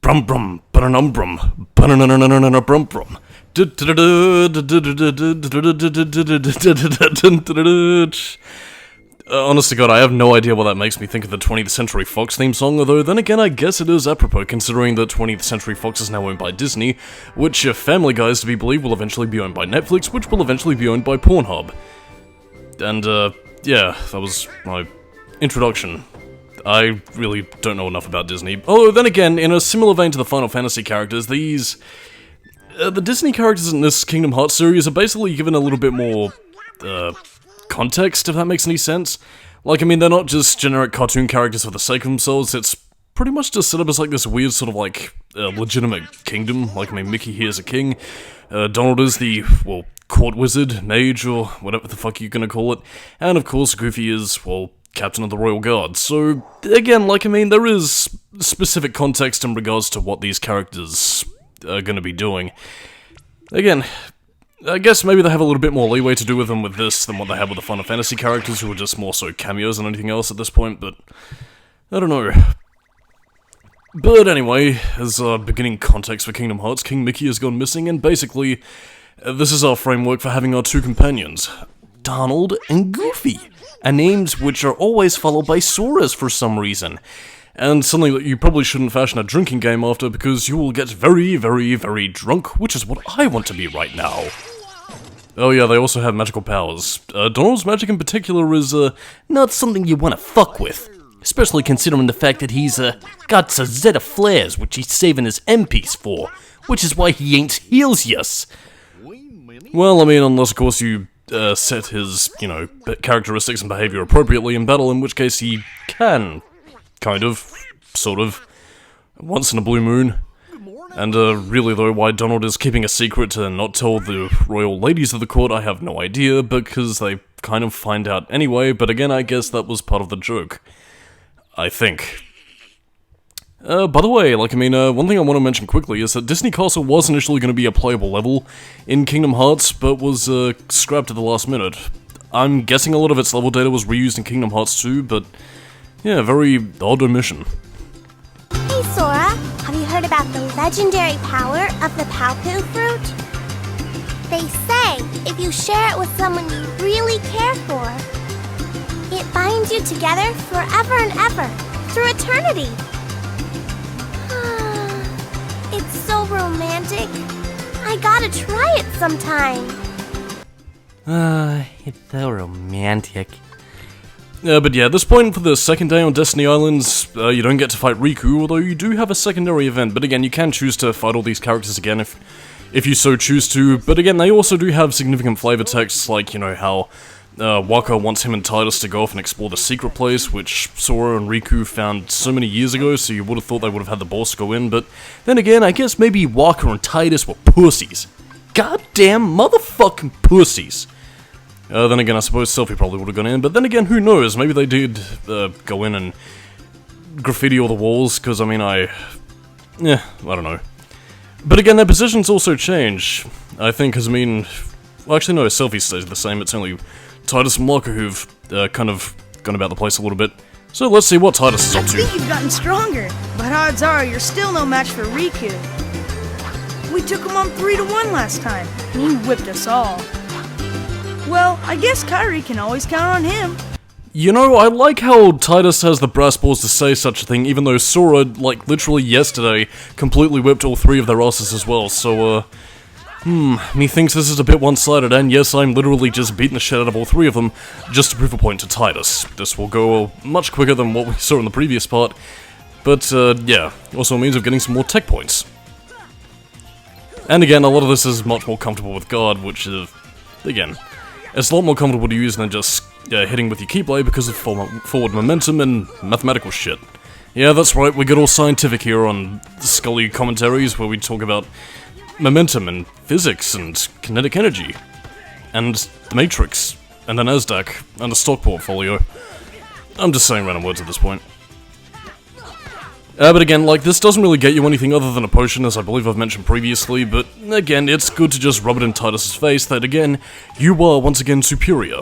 Brum brum, ba-dum brum, ba-dum brum brum. Honest to God, I have no idea what that makes me think of the 20th Century Fox theme song, although then again I guess it is apropos considering that 20th Century Fox is now owned by Disney, which if Family Guy is to be believed will eventually be owned by Netflix, which will eventually be owned by Pornhub. And yeah, that was my introduction. I really don't know enough about Disney. Although then again, in a similar vein to the Final Fantasy characters, these... the Disney characters in this Kingdom Hearts series are basically given a little bit more, context, if that makes any sense. Like, I mean, they're not just generic cartoon characters for the sake of themselves, it's pretty much just set up as like this weird sort of like, legitimate kingdom. Like, I mean, Mickey here is a king, Donald is the, well, court wizard, mage, or whatever the fuck you're gonna call it, and of course Goofy is, well, Captain of the Royal Guard. So, again, like, I mean, there is specific context in regards to what these characters are gonna be doing. Again, I guess maybe they have a little bit more leeway to do with them with this than what they have with the Final Fantasy characters, who are just more so cameos than anything else at this point, but I don't know. But anyway, as beginning context for Kingdom Hearts, King Mickey has gone missing, and basically, this is our framework for having our two companions, Donald and Goofy, and names which are always followed by Soras for some reason. And something that you probably shouldn't fashion a drinking game after, because you will get very, very, very drunk, which is what I want to be right now. Oh yeah, they also have magical powers. Donald's magic in particular is, not something you wanna fuck with. Especially considering the fact that he's, got a Zeta flares, which he's saving his MPs for, which is why he ain't heals yus. Well, I mean, unless of course you, set his, you know, characteristics and behavior appropriately in battle, in which case he can, kind of, sort of, once in a blue moon. And, really though, why Donald is keeping a secret and not tell the royal ladies of the court, I have no idea, because they kind of find out anyway, but again, I guess that was part of the joke. I think. By the way, like, I mean, one thing I want to mention quickly is that Disney Castle was initially going to be a playable level in Kingdom Hearts, but was, scrapped at the last minute. I'm guessing a lot of its level data was reused in Kingdom Hearts 2, but, yeah, very odd omission. Hey Sora, have you heard about the legendary power of the Paopu fruit? They say if you share it with someone you really care for, it binds you together forever and ever, through eternity. It's so romantic. I gotta try it sometime. It's so romantic. But yeah, at this point for the second day on Destiny Islands, you don't get to fight Riku, although you do have a secondary event, but again, you can choose to fight all these characters again if you so choose to, but again, they also do have significant flavor texts, like, you know, how Waka wants him and Tidus to go off and explore the secret place, which Sora and Riku found so many years ago, so you would have thought they would have had the balls to go in, but then again, I guess maybe Waka and Tidus were pussies. Goddamn motherfucking pussies. Then again, I suppose Selphie probably would have gone in, but then again, who knows, maybe they did go in and graffiti all the walls, because, I mean, I don't know. But again, their positions also change, I think, because, I mean, well, actually, no, Selphie stays the same, it's only Tidus and Waka who've kind of gone about the place a little bit. So let's see what Tidus is up to. I think you've gotten stronger, but odds are you're still no match for Riku. We took him on 3-1 last time, and he whipped us all. Well, I guess Kairi can always count on him. You know, I like how Tidus has the brass balls to say such a thing, even though Sora, like, literally yesterday, completely whipped all three of their asses as well, so, methinks this is a bit one-sided, and yes, I'm literally just beating the shit out of all three of them, just to prove a point to Tidus. This will go much quicker than what we saw in the previous part, but, yeah, also a means of getting some more tech points. And again, a lot of this is much more comfortable with guard, which is, again, it's a lot more comfortable to use than just hitting with your Keyblade because of forward momentum and mathematical shit. Yeah, that's right, we get all scientific here on the Skully commentaries where we talk about momentum and physics and kinetic energy, and the Matrix, and the Nasdaq, and the stock portfolio. I'm just saying random words at this point. But again, like, this doesn't really get you anything other than a potion, as I believe I've mentioned previously, but again, it's good to just rub it in Tidus' face that, again, you are once again superior.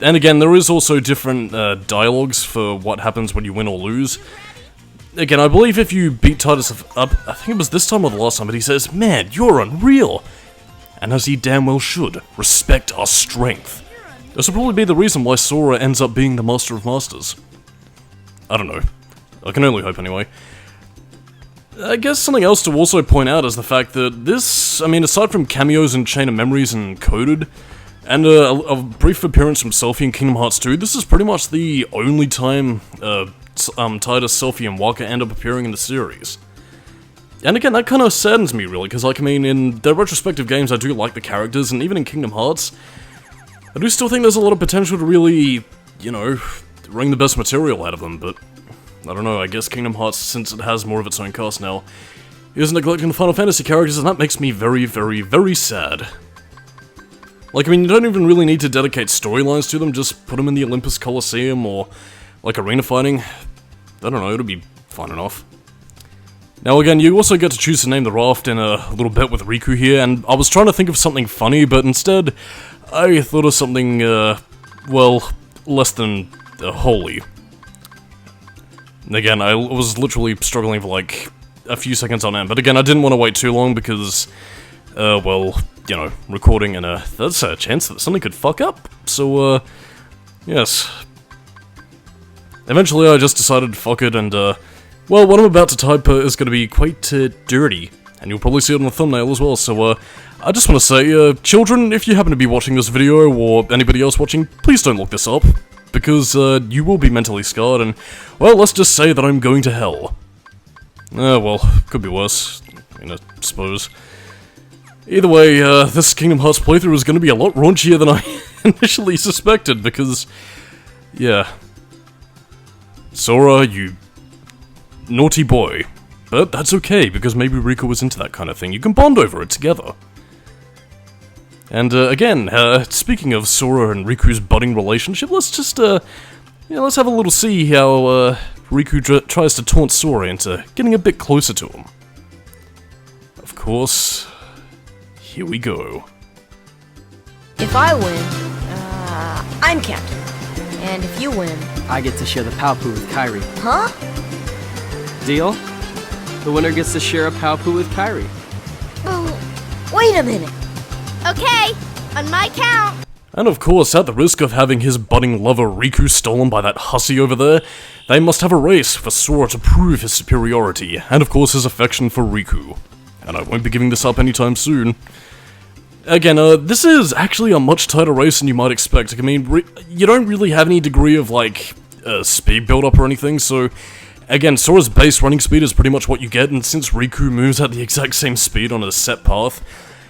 And again, there is also different dialogues for what happens when you win or lose. again, I believe if you beat Titus up, I think it was this time or the last time, but he says, "Man, you're unreal!" And as he damn well should, respect our strength. This will probably be the reason why Sora ends up being the Master of Masters. I don't know. I can only hope anyway. I guess something else to also point out is the fact that this, I mean, aside from cameos in Chain of Memories and Coded, and a brief appearance from Selphie in Kingdom Hearts 2, this is pretty much the only time Titus, Selphie, and Waka end up appearing in the series. And again, that kind of saddens me, really, because, like, I mean, in their retrospective games, I do like the characters, and even in Kingdom Hearts, I do still think there's a lot of potential to really, you know, wring the best material out of them, but I don't know, I guess Kingdom Hearts, since it has more of its own cast now, is neglecting the Final Fantasy characters, and that makes me very, very, very sad. Like, I mean, you don't even really need to dedicate storylines to them, just put them in the Olympus Coliseum, or, like, arena fighting. I don't know, it'll be fun enough. Now again, you also get to choose to name the raft in a little bit with Riku here, and I was trying to think of something funny, but instead, I thought of something, well, less than holy. Again, I was literally struggling for like a few seconds on end, but again, I didn't want to wait too long because, well, you know, recording and that's a chance that something could fuck up, so, yes. Eventually I just decided to fuck it and, well, what I'm about to type is going to be quite dirty, and you'll probably see it on the thumbnail as well, so I just want to say, children, if you happen to be watching this video, or anybody else watching, please don't look this up, because you will be mentally scarred, and, well, let's just say that I'm going to hell. Well, could be worse, I mean, I suppose. Either way, this Kingdom Hearts playthrough is going to be a lot raunchier than I initially suspected, because, yeah. Sora, you naughty boy. But that's okay, because maybe Riku was into that kind of thing. You can bond over it together. And, again, speaking of Sora and Riku's budding relationship, let's just, let's have a little see how, Riku tries to taunt Sora into getting a bit closer to him. Of course, here we go. If I win, I'm captain. And if you win... I get to share the Palpu with Kairi. Huh? Deal? The winner gets to share a Palpu with Kairi. Wait a minute. Okay, on my count. And of course, at the risk of having his budding lover Riku stolen by that hussy over there, they must have a race for Sora to prove his superiority, and of course his affection for Riku. And I won't be giving this up anytime soon. Again, this is actually a much tighter race than you might expect. I mean, you don't really have any degree of, like, speed build-up or anything, so... Again, Sora's base running speed is pretty much what you get, and since Riku moves at the exact same speed on a set path,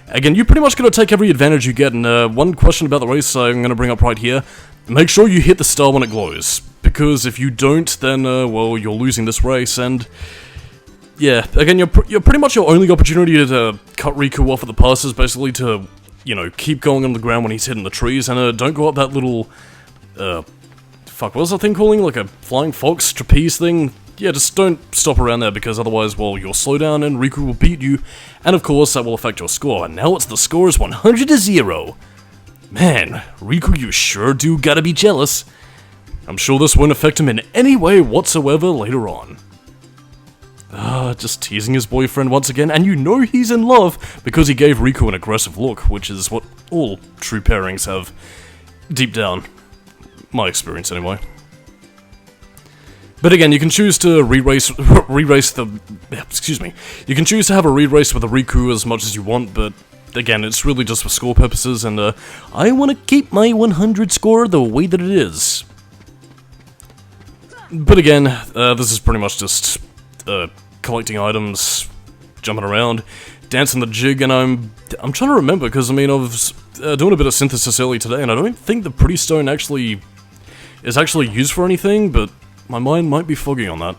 again, you pretty much gotta take every advantage you get, and one question about the race I'm gonna bring up right here, make sure you hit the star when it glows, because if you don't, then, well, you're losing this race, and... Yeah, again, you're pretty much your only opportunity to cut Riku off at the passes, basically to, you know, keep going on the ground when he's hitting the trees, and don't go up that little, fuck, what was that thing calling? Like a flying fox trapeze thing? Yeah, just don't stop around there, because otherwise, well, you'll slow down and Riku will beat you, and of course, that will affect your score, and now the score is 100-0. Man, Riku, you sure do gotta be jealous. I'm sure this won't affect him in any way whatsoever later on. Just teasing his boyfriend once again, and you know he's in love, because he gave Riku an aggressive look, which is what all true pairings have, deep down. My experience, anyway. But again, you can choose to you can choose to have a re-race with the Riku as much as you want, but again, it's really just for score purposes, and I want to keep my 100 score the way that it is. But again, this is pretty much just, collecting items, jumping around, dancing the jig, and I'm trying to remember, because, I mean, I was doing a bit of synthesis early today, and I don't think the Pretty Stone is actually used for anything, but my mind might be foggy on that.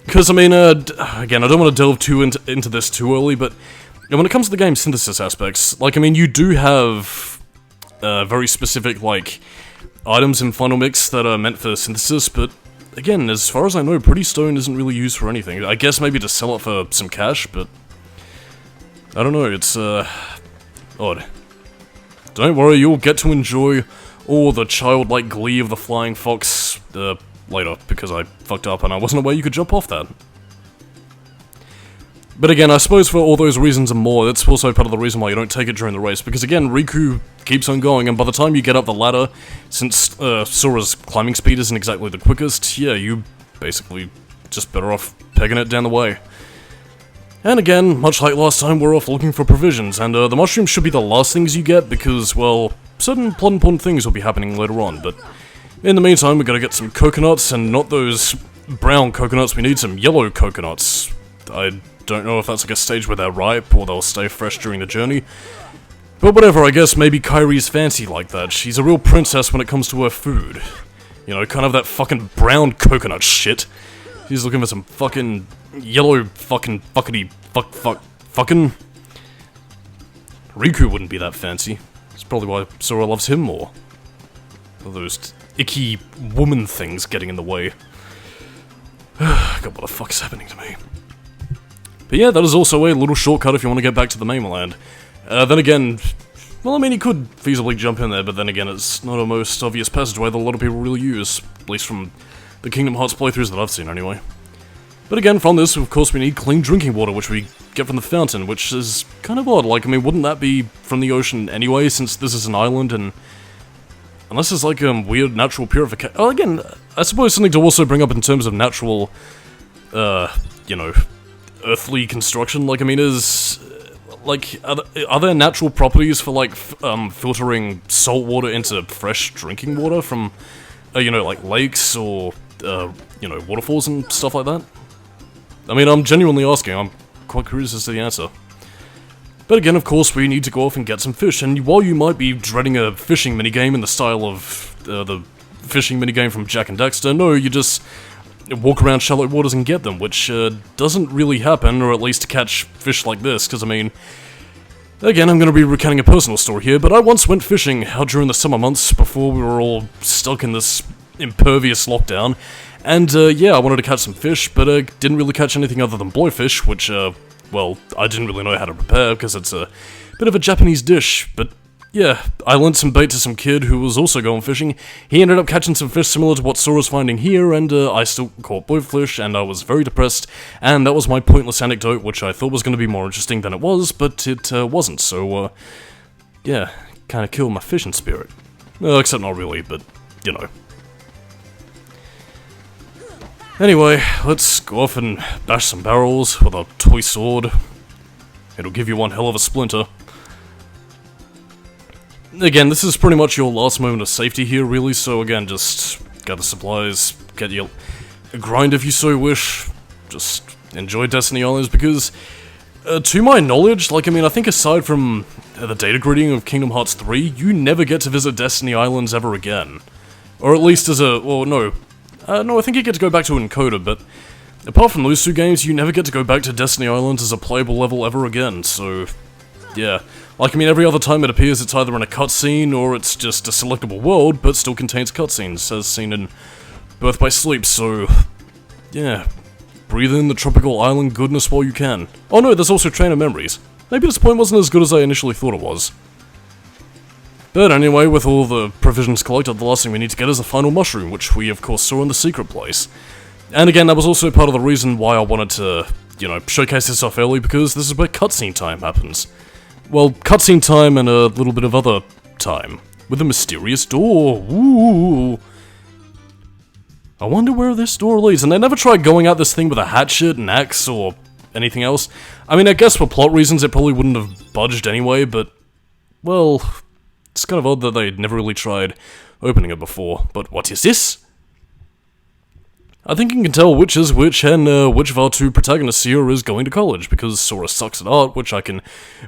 Because, I mean, again, I don't want to delve too into this too early, but when it comes to the game's synthesis aspects, like, I mean, you do have very specific, like, items in Final Mix that are meant for synthesis, but again, as far as I know, Pretty Stone isn't really used for anything. I guess maybe to sell it for some cash, but I don't know, it's, odd. Don't worry, you'll get to enjoy all the childlike glee of the Flying Fox, later, because I fucked up and I wasn't aware you could jump off that. But again, I suppose for all those reasons and more, that's also part of the reason why you don't take it during the race, because again, Riku keeps on going, and by the time you get up the ladder, since Sora's climbing speed isn't exactly the quickest, yeah, you basically just better off pegging it down the way. And again, much like last time, we're off looking for provisions, and the mushrooms should be the last things you get, because, well, certain plot important things will be happening later on, but in the meantime, we're gonna get some coconuts, and not those brown coconuts, we need some yellow coconuts. I don't know if that's like a stage where they're ripe, or they'll stay fresh during the journey. But whatever, I guess maybe Kairi's fancy like that. She's a real princess when it comes to her food. You know, kind of that fucking brown coconut shit. She's looking for some fucking yellow fucking fucking... Riku wouldn't be that fancy. That's probably why Sora loves him more. All those icky woman things getting in the way. God, what the fuck's happening to me? But yeah, that is also a little shortcut if you want to get back to the mainland. Then again, well, I mean, you could feasibly jump in there, but then again, it's not a most obvious passageway that a lot of people really use, at least from the Kingdom Hearts playthroughs that I've seen anyway. But again, from this, of course, we need clean drinking water, which we get from the fountain, which is kind of odd. Like, I mean, wouldn't that be from the ocean anyway, since this is an island, and unless it's like weird natural purification. Oh, again, I suppose something to also bring up in terms of natural, you know, earthly construction. Like, I mean, are there natural properties for, like, filtering salt water into fresh drinking water from, you know, like lakes or, you know, waterfalls and stuff like that? I mean, I'm genuinely asking, I'm quite curious as to the answer. But again, of course, we need to go off and get some fish, and while you might be dreading a fishing minigame in the style of the fishing minigame from Jak and Daxter, no, you just walk around shallow waters and get them, which doesn't really happen, or at least to catch fish like this, because I mean, again, I'm going to be recounting a personal story here, but I once went fishing out during the summer months before we were all stuck in this impervious lockdown, and yeah, I wanted to catch some fish, but didn't really catch anything other than blowfish, which, well, I didn't really know how to prepare, because it's a bit of a Japanese dish, but yeah, I lent some bait to some kid who was also going fishing. He ended up catching some fish similar to what Sora's finding here, and I still caught blowfish, and I was very depressed, and that was my pointless anecdote, which I thought was going to be more interesting than it was, but it wasn't, so, yeah, kind of killed my fishing spirit. Except not really, but, you know. Anyway, let's go off and bash some barrels with a toy sword. It'll give you one hell of a splinter. Again, this is pretty much your last moment of safety here, really, so again, just gather supplies, get your grind if you so wish, just enjoy Destiny Islands, because, to my knowledge, like, I mean, I think aside from the data grading of Kingdom Hearts 3, you never get to visit Destiny Islands ever again. Or at least as a, well, no, I think you get to go back to Encoder, but apart from those two games, you never get to go back to Destiny Islands as a playable level ever again, so, yeah. Like, I mean, every other time it appears it's either in a cutscene, or it's just a selectable world, but still contains cutscenes, as seen in Birth by Sleep, so, yeah. Breathe in the tropical island goodness while you can. Oh no, there's also Train of Memories. Maybe this point wasn't as good as I initially thought it was. But anyway, with all the provisions collected, the last thing we need to get is the final mushroom, which we of course saw in the secret place. And again, that was also part of the reason why I wanted to, you know, showcase this off early, because this is where cutscene time happens. Well, cutscene time and a little bit of other time. With a mysterious door. Ooh. I wonder where this door leads. And they never tried going at this thing with a hatchet, an axe, or anything else. I mean, I guess for plot reasons it probably wouldn't have budged anyway, but, well, it's kind of odd that they'd never really tried opening it before. But what is this? I think you can tell which is which, and which of our two protagonists here is going to college, because Sora sucks at art, which I can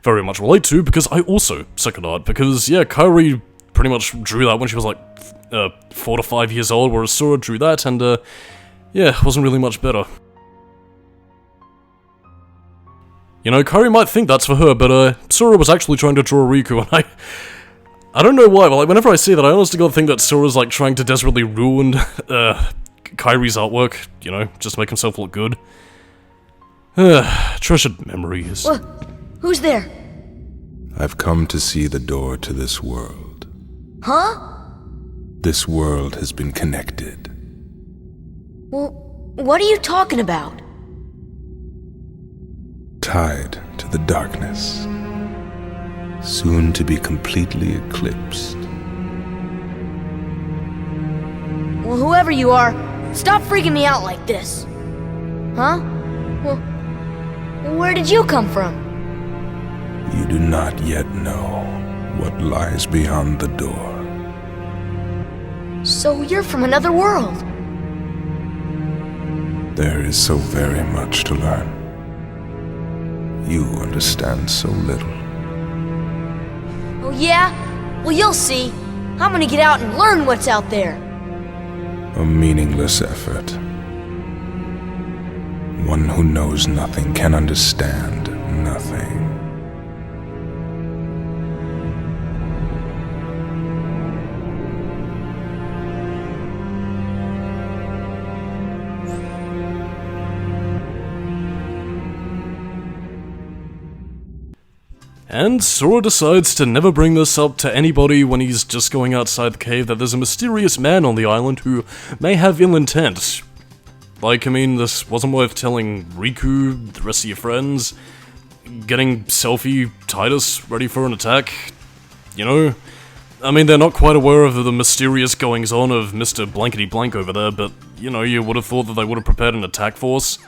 very much relate to, because I also suck at art, because, yeah, Kairi pretty much drew that when she was, like, 4 to 5 years old, whereas Sora drew that, and, yeah, wasn't really much better. You know, Kairi might think that's for her, but, Sora was actually trying to draw Riku, and I don't know why, but, like, whenever I see that, I honestly gotta think that Sora's, like, trying to desperately ruin, Kairi's artwork, you know, just make himself look good. Treasured memories. Who's there? I've come to see the door to this world. Huh? This world has been connected. Well, what are you talking about? Tied to the darkness, soon to be completely eclipsed. Well, whoever you are, stop freaking me out like this. Huh? Well, where did you come from? You do not yet know what lies beyond the door. So you're from another world. There is so very much to learn. You understand so little. Oh yeah? Well, you'll see. I'm gonna get out and learn what's out there. A meaningless effort. One who knows nothing can understand nothing. And Sora decides to never bring this up to anybody when he's just going outside the cave, that there's a mysterious man on the island who may have ill intent. Like, I mean, this wasn't worth telling Riku, the rest of your friends, getting Selfie Titus ready for an attack, you know? I mean, they're not quite aware of the mysterious goings-on of Mr. Blankety-Blank over there, but, you know, you would have thought that they would have prepared an attack force.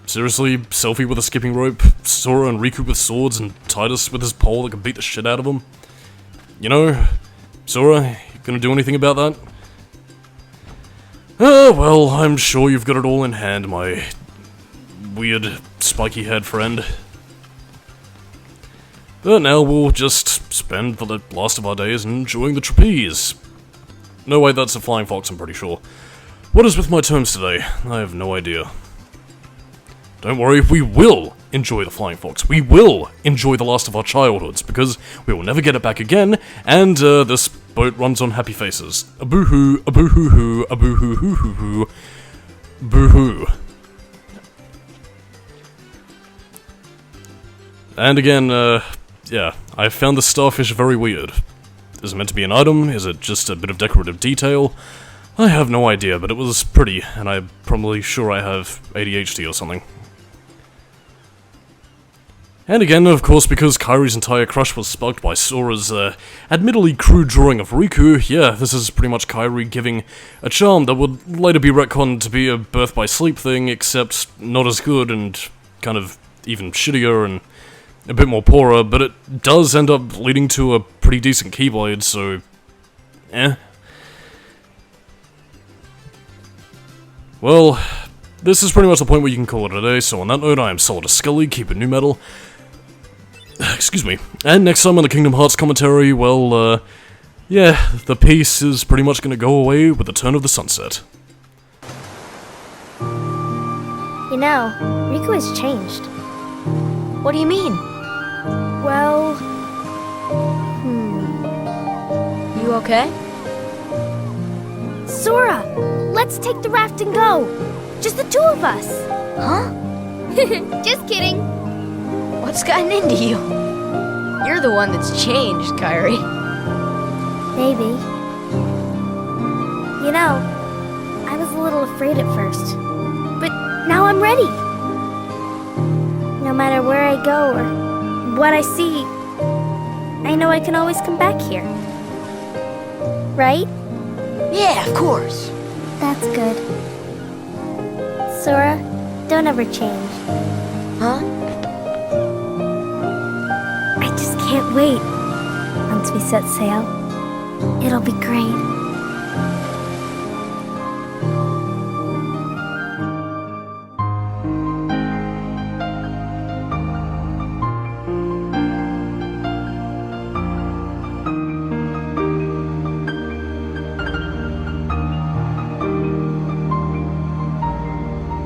Seriously, Selfie with a skipping rope, Sora and Riku with swords, and Titus with his pole that could beat the shit out of him. You know, Sora, you gonna do anything about that? Well, I'm sure you've got it all in hand, my weird, spiky-haired friend. But now we'll just spend the last of our days enjoying the trapeze. No, wait, that's a flying fox, I'm pretty sure. What is with my terms today? I have no idea. Don't worry, we will enjoy the Flying Fox. We will enjoy the last of our childhoods, because we will never get it back again, and this boat runs on happy faces. A boo-hoo, a boo-hoo-hoo, a boo-hoo-hoo-hoo-hoo, boo-hoo. And again, yeah, I found the starfish very weird. Is it meant to be an item? Is it just a bit of decorative detail? I have no idea, but it was pretty, and I'm probably sure I have ADHD or something. And again, of course, because Kairi's entire crush was sparked by Sora's, admittedly crude drawing of Riku, yeah, this is pretty much Kairi giving a charm that would later be retconned to be a birth by sleep thing, except not as good and kind of even shittier and a bit more poorer, but it does end up leading to a pretty decent Keyblade, so eh. Well, this is pretty much the point where you can call it a day, so on that note, I am Solidus-Skully, keep it new metal. Excuse me. And next time on the Kingdom Hearts commentary, well, yeah, the peace is pretty much gonna go away with the turn of the sunset. You know, Riku has changed. What do you mean? Well, You okay? Sora, let's take the raft and go. Just the two of us. Huh? Just kidding. What's gotten into you? You're the one that's changed, Kairi. Maybe. You know, I was a little afraid at first, but now I'm ready. No matter where I go or what I see, I know I can always come back here. Right? Yeah, of course. That's good. Sora, don't ever change. Huh? I just can't wait. Once we set sail, it'll be great.